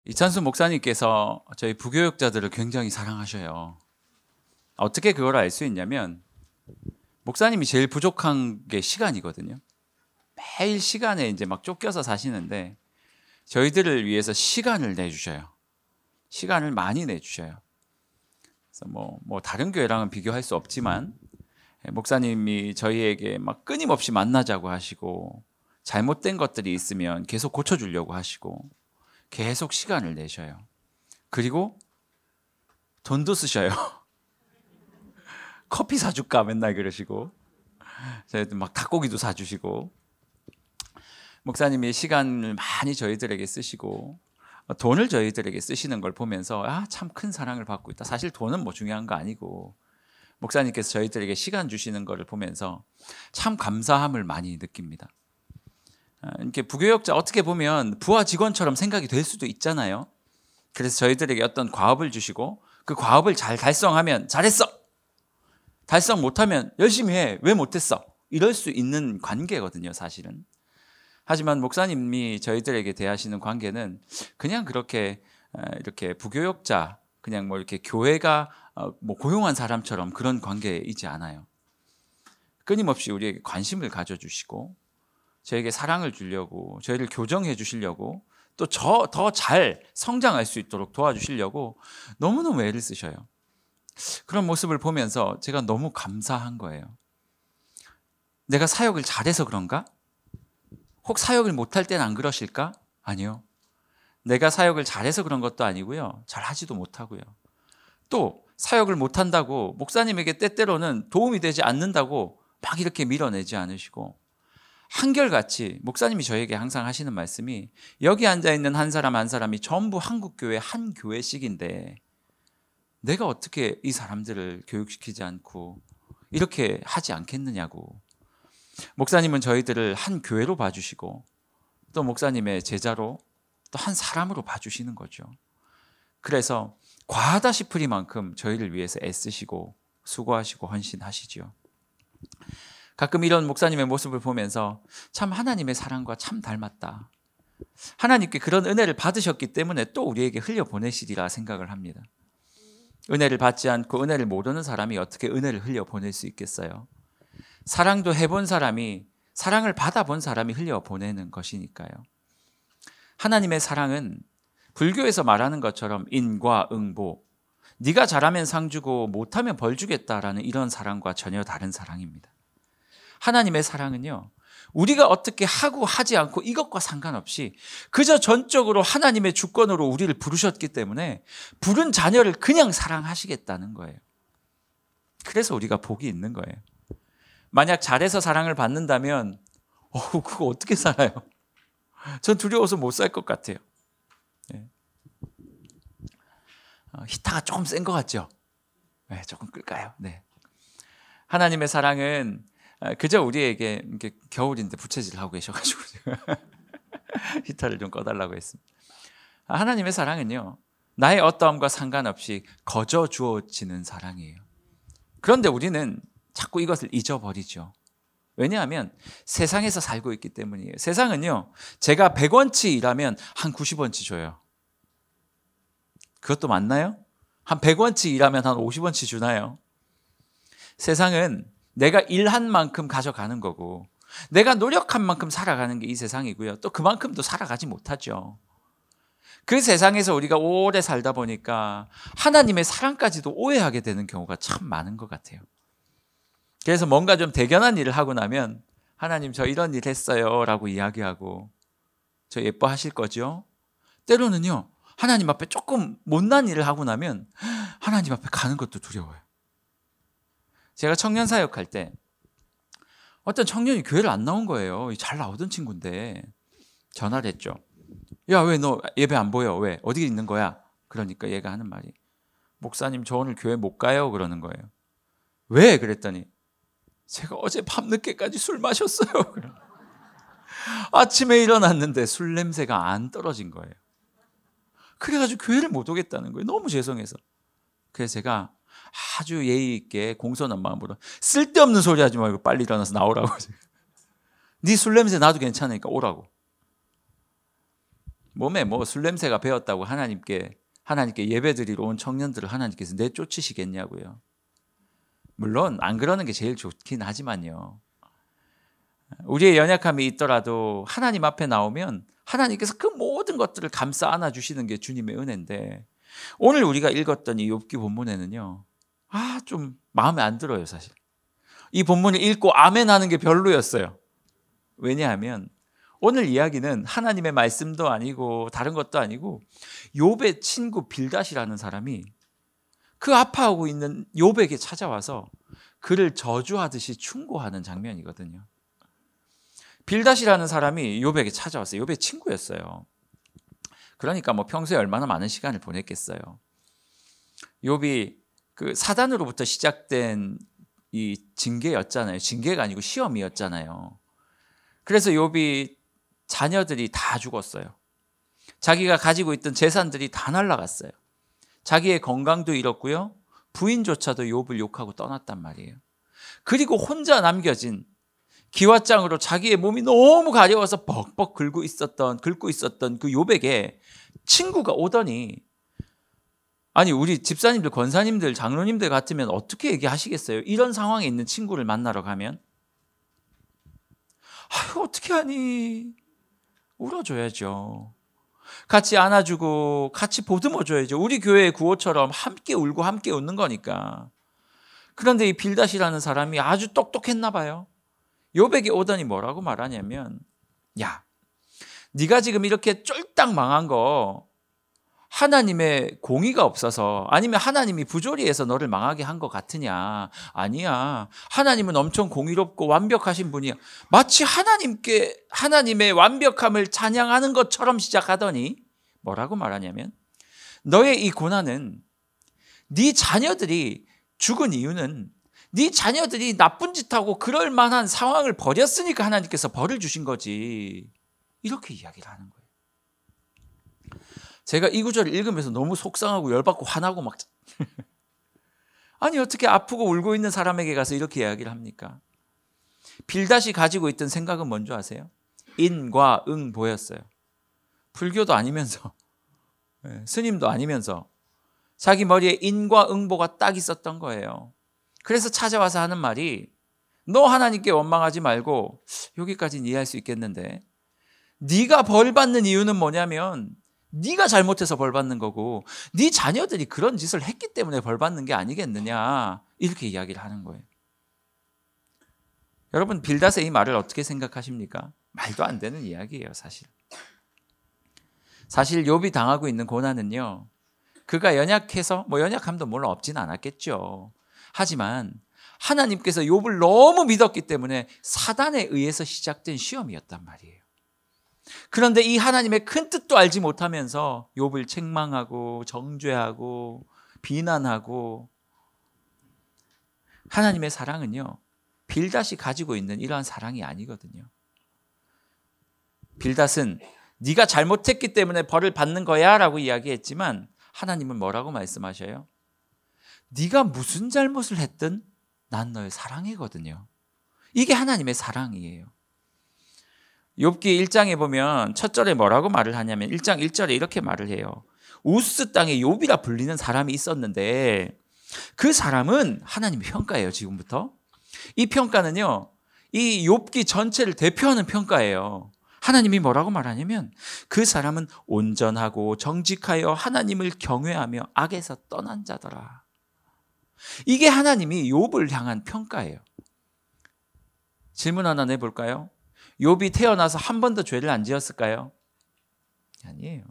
이찬수 목사님께서 저희 부교육자들을 굉장히 사랑하셔요. 어떻게 그걸 알 수 있냐면 목사님이 제일 부족한 게 시간이거든요. 매일 시간에 이제 막 쫓겨서 사시는데 저희들을 위해서 시간을 내주셔요. 시간을 많이 내주셔요. 그래서 뭐 다른 교회랑은 비교할 수 없지만 목사님이 저희에게 막 끊임없이 만나자고 하시고 잘못된 것들이 있으면 계속 고쳐주려고 하시고 계속 시간을 내셔요. 그리고 돈도 쓰셔요. 커피 사줄까 맨날 그러시고 저희들 막 닭고기도 사주시고 목사님이 시간을 많이 저희들에게 쓰시고 돈을 저희들에게 쓰시는 걸 보면서 참 큰 사랑을 받고 있다. 사실 돈은 뭐 중요한 거 아니고 목사님께서 저희들에게 시간 주시는 것을 보면서 참 감사함을 많이 느낍니다. 이렇게 부교역자 어떻게 보면 부하 직원처럼 생각이 될 수도 있잖아요. 그래서 저희들에게 어떤 과업을 주시고 그 과업을 잘 달성하면 잘했어. 달성 못하면 열심히 해. 왜 못했어? 이럴 수 있는 관계거든요, 사실은. 하지만 목사님이 저희들에게 대하시는 관계는 그냥 그렇게 이렇게 부교역자, 그냥 뭐 이렇게 교회가 뭐 고용한 사람처럼 그런 관계이지 않아요. 끊임없이 우리에게 관심을 가져주시고 저에게 사랑을 주려고, 저희를 교정해 주시려고, 또 더 잘 성장할 수 있도록 도와주시려고 너무너무 애를 쓰셔요. 그런 모습을 보면서 제가 너무 감사한 거예요. 내가 사역을 잘해서 그런가? 혹 사역을 못할 땐 안 그러실까? 아니요. 내가 사역을 잘해서 그런 것도 아니고요. 잘하지도 못하고요. 또 사역을 못한다고 목사님에게 때때로는 도움이 되지 않는다고 막 이렇게 밀어내지 않으시고 한결같이 목사님이 저에게 항상 하시는 말씀이 여기 앉아있는 한 사람 한 사람이 전부 한국교회 한 교회씩인데 내가 어떻게 이 사람들을 교육시키지 않고 이렇게 하지 않겠느냐고. 목사님은 저희들을 한 교회로 봐주시고 또 목사님의 제자로 또 한 사람으로 봐주시는 거죠. 그래서 과하다 싶으리만큼 저희를 위해서 애쓰시고 수고하시고 헌신하시죠. 가끔 이런 목사님의 모습을 보면서 참 하나님의 사랑과 참 닮았다. 하나님께 그런 은혜를 받으셨기 때문에 또 우리에게 흘려보내시리라 생각을 합니다. 은혜를 받지 않고 은혜를 모르는 사람이 어떻게 은혜를 흘려보낼 수 있겠어요? 사랑도 해본 사람이, 사랑을 받아본 사람이 흘려보내는 것이니까요. 하나님의 사랑은 불교에서 말하는 것처럼 인과응보, 네가 잘하면 상 주고 못하면 벌 주겠다라는 이런 사랑과 전혀 다른 사랑입니다. 하나님의 사랑은요, 우리가 어떻게 하고 하지 않고 이것과 상관없이 그저 전적으로 하나님의 주권으로 우리를 부르셨기 때문에 부른 자녀를 그냥 사랑하시겠다는 거예요. 그래서 우리가 복이 있는 거예요. 만약 잘해서 사랑을 받는다면 그거 어떻게 살아요? 전 두려워서 못 살 것 같아요. 네. 히타가 조금 센 것 같죠? 네, 조금 끌까요? 네. 하나님의 사랑은 그저 우리에게 이렇게 겨울인데 부채질하고 계셔가지고 히타를 좀 꺼달라고 했습니다. 하나님의 사랑은요, 나의 어떠함과 상관없이 거저 주어지는 사랑이에요. 그런데 우리는 자꾸 이것을 잊어버리죠. 왜냐하면 세상에서 살고 있기 때문이에요. 세상은요, 제가 100원치 일하면 한 90원치 줘요. 그것도 맞나요? 한 100원치 일하면 한 50원치 주나요? 세상은 내가 일한 만큼 가져가는 거고 내가 노력한 만큼 살아가는 게 이 세상이고요. 또 그만큼도 살아가지 못하죠. 그 세상에서 우리가 오래 살다 보니까 하나님의 사랑까지도 오해하게 되는 경우가 참 많은 것 같아요. 그래서 뭔가 좀 대견한 일을 하고 나면 하나님 저 이런 일 했어요 라고 이야기하고 저 예뻐하실 거죠? 때로는요, 하나님 앞에 조금 못난 일을 하고 나면 하나님 앞에 가는 것도 두려워요. 제가 청년 사역할 때 어떤 청년이 교회를 안 나온 거예요. 잘 나오던 친구인데 전화를 했죠. 야, 왜 너 예배 안 보여? 왜? 어디 있는 거야? 그러니까 얘가 하는 말이 목사님 저 오늘 교회 못 가요 그러는 거예요. 왜? 그랬더니 제가 어제 밤늦게까지 술 마셨어요. 아침에 일어났는데 술 냄새가 안 떨어진 거예요. 그래가지고 교회를 못 오겠다는 거예요. 너무 죄송해서. 그래서 제가 아주 예의 있게 공손한 마음으로 쓸데없는 소리 하지 말고 빨리 일어나서 나오라고. 네 술 냄새 나도 괜찮으니까 오라고. 몸에 뭐 술 냄새가 배었다고 하나님께 예배드리러 온 청년들을 하나님께서 내쫓으시겠냐고요. 물론 안 그러는 게 제일 좋긴 하지만요. 우리의 연약함이 있더라도 하나님 앞에 나오면 하나님께서 그 모든 것들을 감싸 안아주시는 게 주님의 은혜인데, 오늘 우리가 읽었던 이 욥기 본문에는요, 좀 마음에 안 들어요. 사실 이 본문을 읽고 아멘 하는 게 별로였어요. 왜냐하면 오늘 이야기는 하나님의 말씀도 아니고 다른 것도 아니고 욥의 친구 빌닷이라는 사람이 그 아파하고 있는 욥에게 찾아와서 그를 저주하듯이 충고하는 장면이거든요. 빌닷이라는 사람이 욥에게 찾아왔어요. 욥의 친구였어요. 그러니까 뭐 평소에 얼마나 많은 시간을 보냈겠어요. 욥이 그 사단으로부터 시작된 이 징계였잖아요. 징계가 아니고 시험이었잖아요. 그래서 욥이 자녀들이 다 죽었어요. 자기가 가지고 있던 재산들이 다 날아갔어요. 자기의 건강도 잃었고요. 부인조차도 욥을 욕하고 떠났단 말이에요. 그리고 혼자 남겨진 기왓장으로 자기의 몸이 너무 가려워서 벅벅 긁고 있었던 그 욥에게 친구가 오더니, 아니 우리 집사님들, 권사님들, 장로님들 같으면 어떻게 얘기하시겠어요? 이런 상황에 있는 친구를 만나러 가면 어떻게 하니? 울어줘야죠. 같이 안아주고 같이 보듬어줘야죠. 우리 교회의 구호처럼 함께 울고 함께 웃는 거니까. 그런데 이 빌닷이라는 사람이 아주 똑똑했나 봐요. 욥에게 오더니 뭐라고 말하냐면, 야, 네가 지금 이렇게 쫄딱 망한 거 하나님의 공의가 없어서, 아니면 하나님이 부조리해서 너를 망하게 한 것 같으냐? 아니야. 하나님은 엄청 공의롭고 완벽하신 분이야. 마치 하나님의 완벽함을 찬양하는 것처럼 시작하더니 뭐라고 말하냐면, 너의 이 고난은 네 자녀들이 죽은 이유는 네 자녀들이 나쁜 짓하고 그럴 만한 상황을 벌였으니까 하나님께서 벌을 주신 거지. 이렇게 이야기를 하는 거예요. 제가 이 구절을 읽으면서 너무 속상하고 열받고 화나고 막 아니 어떻게 아프고 울고 있는 사람에게 가서 이렇게 이야기를 합니까? 빌닷이 가지고 있던 생각은 뭔지 아세요? 인과 응보였어요. 불교도 아니면서 스님도 아니면서 자기 머리에 인과 응보가 딱 있었던 거예요. 그래서 찾아와서 하는 말이, 너 하나님께 원망하지 말고, 여기까지는 이해할 수 있겠는데, 네가 벌 받는 이유는 뭐냐면 네가 잘못해서 벌 받는 거고 네 자녀들이 그런 짓을 했기 때문에 벌 받는 게 아니겠느냐, 이렇게 이야기를 하는 거예요. 여러분, 빌닷의 이 말을 어떻게 생각하십니까? 말도 안 되는 이야기예요. 사실 욥이 당하고 있는 고난은요, 그가 연약해서, 연약함도 물론 없지는 않았겠죠. 하지만 하나님께서 욥을 너무 믿었기 때문에 사단에 의해서 시작된 시험이었단 말이에요. 그런데 이 하나님의 큰 뜻도 알지 못하면서 욥을 책망하고 정죄하고 비난하고, 하나님의 사랑은요, 빌닷이 가지고 있는 이러한 사랑이 아니거든요. 빌닷은 네가 잘못했기 때문에 벌을 받는 거야 라고 이야기했지만, 하나님은 뭐라고 말씀하셔요? 네가 무슨 잘못을 했든 난 널 사랑이거든요. 이게 하나님의 사랑이에요. 욥기 1장에 보면 첫 절에 뭐라고 말을 하냐면 1장 1절에 이렇게 말을 해요. 우스 땅에 욥이라 불리는 사람이 있었는데 그 사람은 하나님의 평가예요. 지금부터 이 평가는요, 이 욥기 전체를 대표하는 평가예요. 하나님이 뭐라고 말하냐면 그 사람은 온전하고 정직하여 하나님을 경외하며 악에서 떠난 자더라. 이게 하나님이 욥을 향한 평가예요. 질문 하나 내볼까요? 욥이 태어나서 한 번도 죄를 안 지었을까요? 아니에요.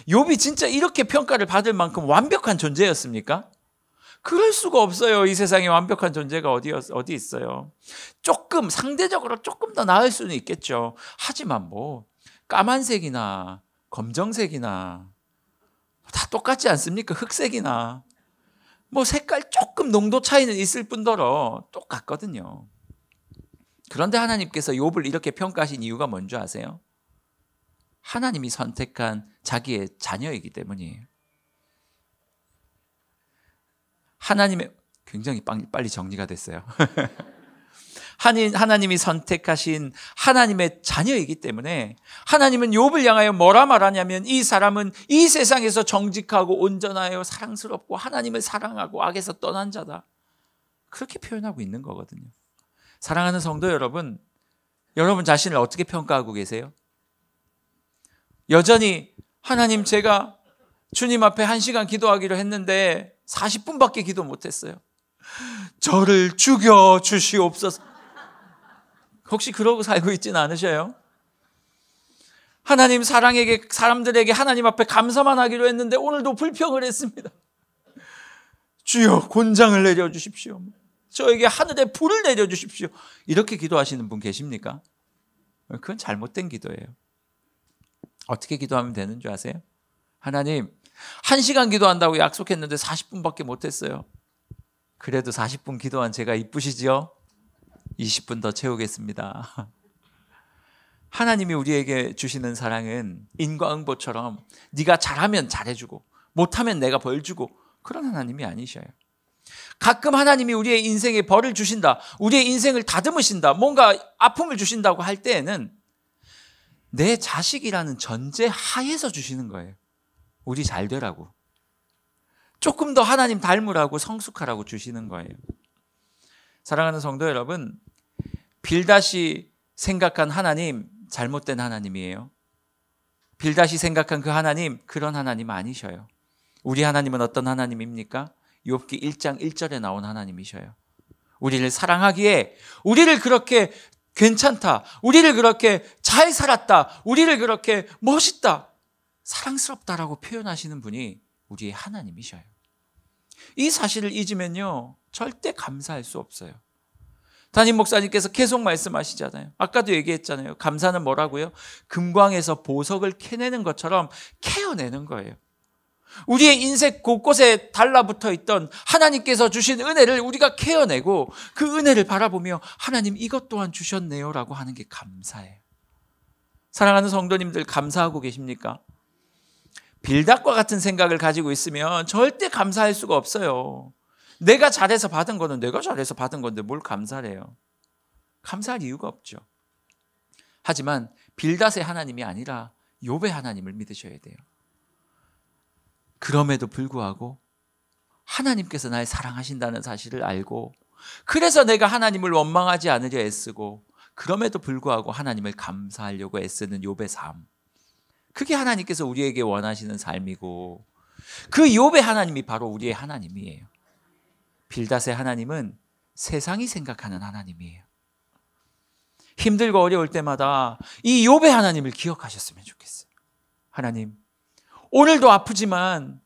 욥이 진짜 이렇게 평가를 받을 만큼 완벽한 존재였습니까? 그럴 수가 없어요. 이 세상에 완벽한 존재가 어디 있어요. 상대적으로 조금 더 나을 수는 있겠죠. 하지만 까만색이나 검정색이나 다 똑같지 않습니까? 흑색이나 색깔 조금 농도 차이는 있을 뿐더러 똑같거든요. 그런데 하나님께서 욥을 이렇게 평가하신 이유가 뭔지 아세요? 하나님이 선택한 자기의 자녀이기 때문이에요. 굉장히 빨리 정리가 됐어요. 하나님이 선택하신 하나님의 자녀이기 때문에 하나님은 욥을 향하여 뭐라 말하냐면 이 사람은 이 세상에서 정직하고 온전하여 사랑스럽고 하나님을 사랑하고 악에서 떠난 자다. 그렇게 표현하고 있는 거거든요. 사랑하는 성도 여러분, 여러분 자신을 어떻게 평가하고 계세요? 여전히 하나님, 제가 주님 앞에 1시간 기도하기로 했는데 40분밖에 기도 못했어요. 저를 죽여 주시옵소서. 혹시 그러고 살고 있지는 않으셔요? 하나님, 사람들에게 하나님 앞에 감사만 하기로 했는데 오늘도 불평을 했습니다. 주여 곤장을 내려주십시오. 저에게 하늘에 불을 내려주십시오. 이렇게 기도하시는 분 계십니까? 그건 잘못된 기도예요. 어떻게 기도하면 되는 줄 아세요? 하나님, 1시간 기도한다고 약속했는데 40분밖에 못했어요. 그래도 40분 기도한 제가 이쁘시죠? 20분 더 채우겠습니다. 하나님이 우리에게 주시는 사랑은 인과응보처럼 네가 잘하면 잘해주고 못하면 내가 벌 주고 그런 하나님이 아니셔요. 가끔 하나님이 우리의 인생에 벌을 주신다, 우리의 인생을 다듬으신다, 뭔가 아픔을 주신다고 할 때에는 내 자식이라는 전제 하에서 주시는 거예요. 우리 잘 되라고, 조금 더 하나님 닮으라고, 성숙하라고 주시는 거예요. 사랑하는 성도 여러분, 빌닷이 생각한 하나님 잘못된 하나님이에요. 빌닷이 생각한 그 하나님, 그런 하나님 아니셔요. 우리 하나님은 어떤 하나님입니까? 욥기 1장 1절에 나온 하나님이셔요. 우리를 사랑하기에, 우리를 그렇게 괜찮다, 우리를 그렇게 잘 살았다, 우리를 그렇게 멋있다, 사랑스럽다라고 표현하시는 분이 우리의 하나님이셔요. 이 사실을 잊으면요 절대 감사할 수 없어요. 담임 목사님께서 계속 말씀하시잖아요. 아까도 얘기했잖아요. 감사는 뭐라고요? 금광에서 보석을 캐내는 것처럼 캐어내는 거예요. 우리의 인생 곳곳에 달라붙어 있던 하나님께서 주신 은혜를 우리가 캐어내고 그 은혜를 바라보며 하나님 이것 또한 주셨네요 라고 하는 게 감사해요. 사랑하는 성도님들, 감사하고 계십니까? 빌닷과 같은 생각을 가지고 있으면 절대 감사할 수가 없어요. 내가 잘해서 받은 거는 내가 잘해서 받은 건데 뭘 감사를 해요? 감사할 이유가 없죠. 하지만 빌닷의 하나님이 아니라 욥의 하나님을 믿으셔야 돼요. 그럼에도 불구하고 하나님께서 날 사랑하신다는 사실을 알고, 그래서 내가 하나님을 원망하지 않으려 애쓰고, 그럼에도 불구하고 하나님을 감사하려고 애쓰는 욥의 삶, 그게 하나님께서 우리에게 원하시는 삶이고, 그 욥의 하나님이 바로 우리의 하나님이에요. 빌닷의 하나님은 세상이 생각하는 하나님이에요. 힘들고 어려울 때마다 이 욥의 하나님을 기억하셨으면 좋겠어요. 하나님, 오늘도 아프지만,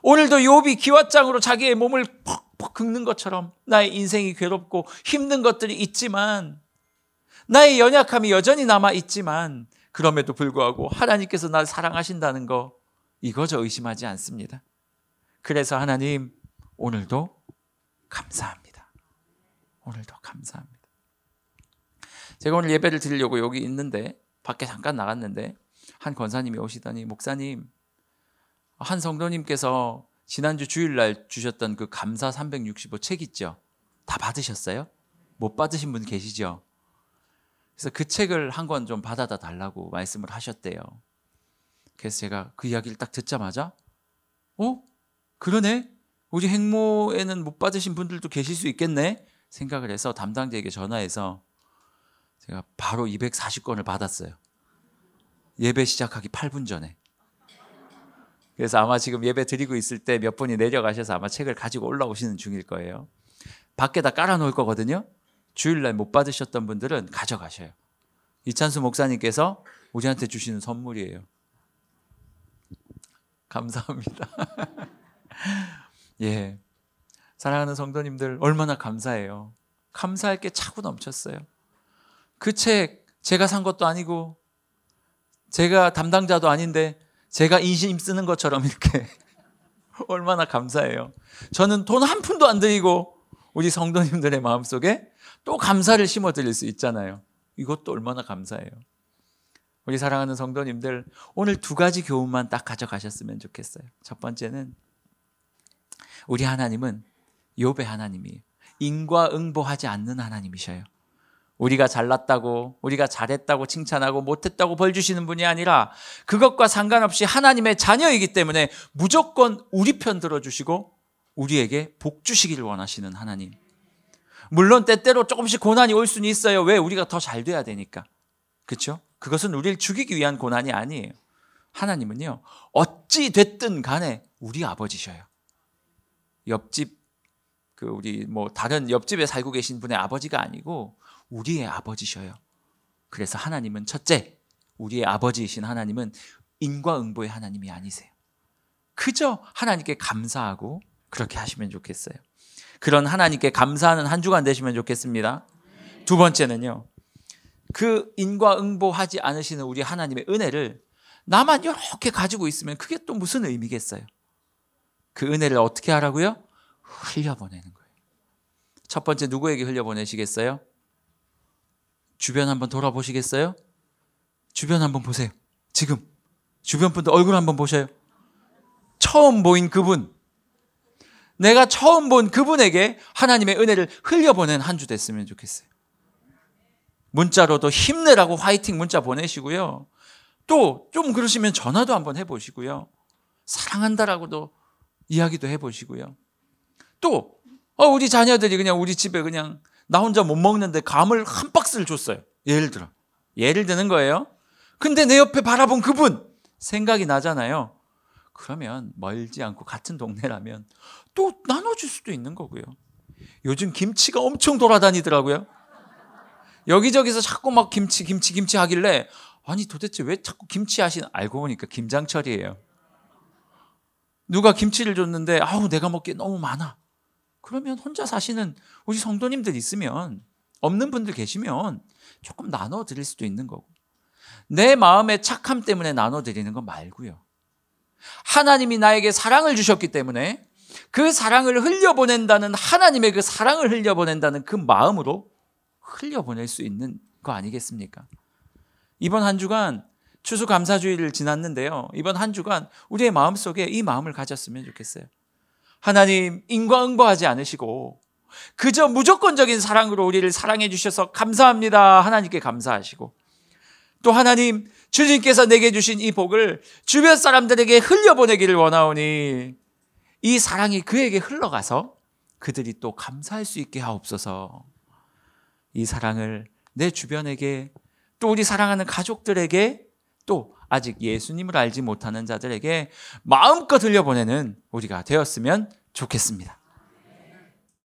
오늘도 욥이 기왓장으로 자기의 몸을 퍽퍽 긁는 것처럼 나의 인생이 괴롭고 힘든 것들이 있지만, 나의 연약함이 여전히 남아있지만, 그럼에도 불구하고 하나님께서 나를 사랑하신다는 거, 이거저 의심하지 않습니다. 그래서 하나님, 오늘도 감사합니다. 오늘도 감사합니다. 제가 오늘 예배를 드리려고 여기 있는데, 밖에 잠깐 나갔는데 한 권사님이 오시더니, 목사님, 한 성도님께서 지난주 주일날 주셨던 그 감사 365 책 있죠? 다 받으셨어요? 못 받으신 분 계시죠? 그래서 그 책을 한 권 좀 받아다 달라고 말씀을 하셨대요. 그래서 제가 그 이야기를 딱 듣자마자 그러네? 우리 행모에는 못 받으신 분들도 계실 수 있겠네? 생각을 해서 담당자에게 전화해서 제가 바로 240권을 받았어요. 예배 시작하기 8분 전에. 그래서 아마 지금 예배 드리고 있을 때 몇 분이 내려가셔서 아마 책을 가지고 올라오시는 중일 거예요. 밖에다 깔아놓을 거거든요. 주일날 못 받으셨던 분들은 가져가셔요. 이찬수 목사님께서 우리한테 주시는 선물이에요. 감사합니다. 예, 사랑하는 성도님들, 얼마나 감사해요. 감사할 게 차고 넘쳤어요. 그 책 제가 산 것도 아니고 제가 담당자도 아닌데 제가 인심 쓰는 것처럼 이렇게 얼마나 감사해요. 저는 돈 한 푼도 안 들이고 우리 성도님들의 마음속에 또 감사를 심어드릴 수 있잖아요. 이것도 얼마나 감사해요. 우리 사랑하는 성도님들, 오늘 2가지 교훈만 딱 가져가셨으면 좋겠어요. 첫 번째는 우리 하나님은 욥의 하나님이에요. 인과응보하지 않는 하나님이셔요. 우리가 잘났다고, 우리가 잘했다고 칭찬하고 못했다고 벌 주시는 분이 아니라 그것과 상관없이 하나님의 자녀이기 때문에 무조건 우리 편 들어주시고 우리에게 복 주시기를 원하시는 하나님. 물론 때때로 조금씩 고난이 올 수는 있어요. 왜? 우리가 더 잘 돼야 되니까. 그렇죠? 그것은 우리를 죽이기 위한 고난이 아니에요. 하나님은요, 어찌 됐든 간에 우리 아버지셔요. 옆집 우리 다른 옆집에 살고 계신 분의 아버지가 아니고 우리의 아버지셔요. 그래서 하나님은 첫째, 우리의 아버지이신 하나님은 인과응보의 하나님이 아니세요. 그저 하나님께 감사하고 그렇게 하시면 좋겠어요. 그런 하나님께 감사하는 한 주간 되시면 좋겠습니다. 두 번째는요, 그 인과응보하지 않으시는 우리 하나님의 은혜를 나만 이렇게 가지고 있으면 그게 또 무슨 의미겠어요? 그 은혜를 어떻게 하라고요? 흘려보내는 거예요. 첫 번째, 누구에게 흘려보내시겠어요? 주변 한번 돌아보시겠어요? 주변 한번 보세요. 지금 주변 분들 얼굴 한번 보셔요. 처음 보인 그분, 내가 처음 본 그분에게 하나님의 은혜를 흘려보낸 한 주 됐으면 좋겠어요. 문자로도 힘내라고 화이팅 문자 보내시고요. 또 좀 그러시면 전화도 한번 해보시고요. 사랑한다라고도 이야기도 해보시고요. 또 우리 자녀들이 그냥 우리 집에 그냥 나 혼자 못 먹는데 감을 한 박스를 줬어요. 예를 드는 거예요. 근데 내 옆에 바라본 그분 생각이 나잖아요. 그러면 멀지 않고 같은 동네라면 또 나눠줄 수도 있는 거고요. 요즘 김치가 엄청 돌아다니더라고요. 여기저기서 자꾸 막 김치 하길래 아니 도대체 왜 자꾸 김치 하시나, 알고 보니까 김장철이에요. 누가 김치를 줬는데 내가 먹기에 너무 많아. 그러면 혼자 사시는 우리 성도님들 있으면, 없는 분들 계시면 조금 나눠드릴 수도 있는 거고, 내 마음의 착함 때문에 나눠드리는 거 말고요. 하나님이 나에게 사랑을 주셨기 때문에 그 사랑을 흘려보낸다는, 하나님의 그 사랑을 흘려보낸다는 그 마음으로 흘려보낼 수 있는 거 아니겠습니까? 이번 한 주간 추수감사주일을 지났는데요, 이번 한 주간 우리의 마음속에 이 마음을 가졌으면 좋겠어요. 하나님, 인과응보하지 않으시고 그저 무조건적인 사랑으로 우리를 사랑해 주셔서 감사합니다. 하나님께 감사하시고, 또 하나님, 주님께서 내게 주신 이 복을 주변 사람들에게 흘려보내기를 원하오니 이 사랑이 그에게 흘러가서 그들이 또 감사할 수 있게 하옵소서. 이 사랑을 내 주변에게, 또 우리 사랑하는 가족들에게, 또 아직 예수님을 알지 못하는 자들에게 마음껏 흘려보내는 우리가 되었으면 좋겠습니다.